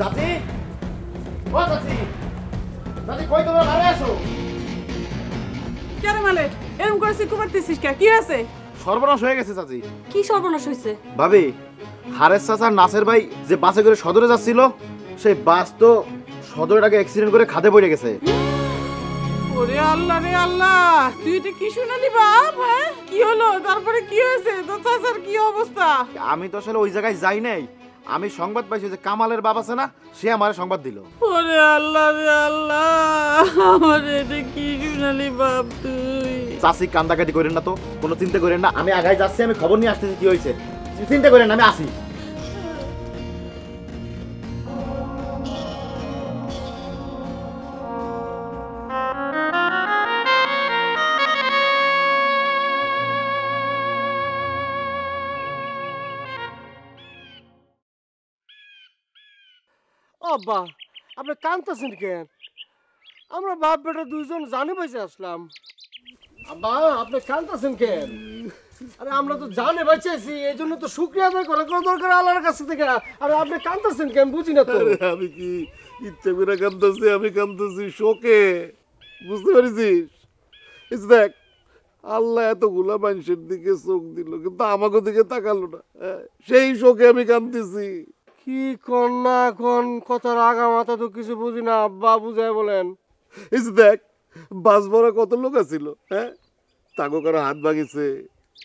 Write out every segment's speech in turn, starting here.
চাচি, ও চাচি, চাচি কই তোমরা ঘরে আসো? কেন মালে এরকম করে চিকু মারতেছিস কে? কি আছে? সর্বনাশ হয়ে গেছে চাচি। কি সর্বনাশ হয়েছে? ভাবি, হারেস চাচার নাসের ভাই যে বাসে করে সদরে যাচ্ছিল, সেই বাস তো সদরের আগে অ্যাক্সিডেন্ট করে খাদে পড়ে গেছে। ওরে আল্লাহ রে আল্লাহ, তুই এটা কি শুনালি বাপ? হ্যাঁ, কি হলো? তারপরে কি হয়েছে? তোর চাচার কি অবস্থা? আমি তো আসলে ওই জায়গায় যাই নাই, আমি সংবাদ পাইছি যে কামালের বাবা আছে না, সে আমার সংবাদ দিল। ওরে আল্লাহ রে আল্লাহ, আমার এটা কি শুনালি বাপ তুই? চাচি কান্দাকাটি করেন না তো, কোনো চিন্তা করেন না, আমি আগায় যাচ্ছি, আমি খবর নিয়ে আসতেছি কি হয়েছে। চিন্তা করেন না, আমি আসি। আব্বা, আপনি কাঁদতেছেন কেন? আমরা বাপ বেটা দুইজন জানে বেঁচে আসলাম। আব্বা, আপনি কাঁদতেছেন কেন? আরে আমরা তো জানে বেঁচেছি, এই জন্য তো শুকরিয়া আদায় করা কোনো দরকার আল্লাহর কাছ থেকে। আরে আপনি কাঁদতেছেন কেন বুঝি না তো। আমি কি ইচ্ছা করে কাঁদতেছি? আমি কাঁদতেছি শোকে, বুঝতে পারিস? দেখ, আল্লাহ এতগুলা মানুষের দিকে চোখ দিল, কিন্তু আমাকে দিকে তাকালো না। সেই শোকে আমি কাঁদতেছি। কি কোন না কোন কথার আগা মাথা তো কিছু বুঝি না আব্বা, বুঝায় বলেন। দেখ, বাস ভরা কত লোক আছিল, হ্যাঁ? তাকে কারো হাত ভাঙিছে,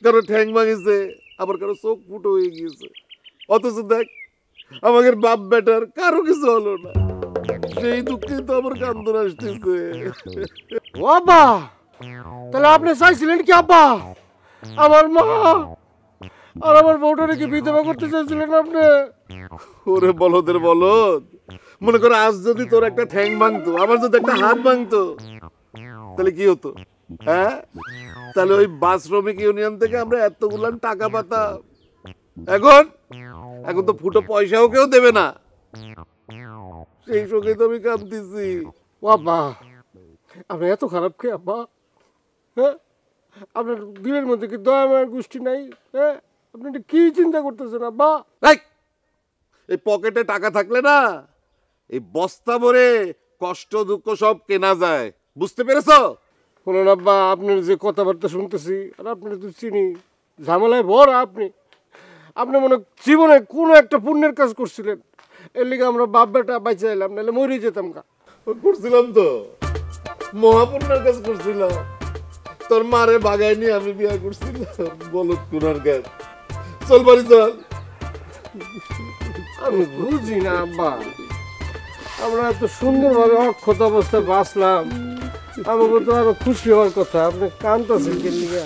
কারো ঠ্যাং ভাঙিছে, আবার কারো চোখ ফুটো হয়ে গিয়েছে। অথচ দেখ, আমাদের বাপ বেটার কারো কিছু হলো না। সেই দুঃখে তো আমার কান্দন আসতেছে। ও আব্বা, তাহলে আপনি চাইছিলেন কি আব্বা আমার মা আর আমার বউটারে কি বিধবা করতে চাইছিলেন আপনি? ওরে বলদের বলদ, মনে করো আজ যদি তোর একটা ঠ্যাং ভাঙতো, আমার যদি একটা হাত ভাঙতো, তাহলে কি হতো? হ্যাঁ, তাহলে ওই বাস শ্রমিক ইউনিয়ন থেকে আমরা এতগুলান টাকা পাতাম। এখন এখন তো ফুটো পয়সাও কেউ দেবে না। সেই সঙ্গে তো আমি কাঁদতেছি। ও আব্বা, আপনি এত খারাপ কে আব্বা? হ্যাঁ, আপনার দিলের মধ্যে কি দয়া মায়ের গোষ্ঠী নাই? হ্যাঁ, আপনি এটা কি চিন্তা করতেছেন আব্বা? এই পকেটে টাকা থাকলে না, এই বস্তা ভরে কষ্ট দুঃখ সব কেনা যায়, বুঝতে পেরেছো? শুনুন আব্বা, আপনার যে কথাবার্তা শুনতেছি, আর আপনার তো চিনি, ঝামেলায় ভরা আপনি। আপনি মনে জীবনে কোনো একটা পুণ্যের কাজ করছিলেন, এর লিগে আমরা বাপ বেটা বাইচে এলাম, নাহলে মরে যেতাম গা। করছিলাম তো, মহাপুণ্যের কাজ করছিলাম। তোর মারে বাগায় নিয়ে আমি বিয়ে করছিলাম, বলত কোনার গাছ। চল বাড়ি চল। আমি বুঝি না আব্বা, আমরা এত সুন্দরভাবে অক্ষত অবস্থায় বাঁচলাম, আমাকে তো আরো খুশি হওয়ার কথা, আপনি কাঁদতেছেন কে লিগে?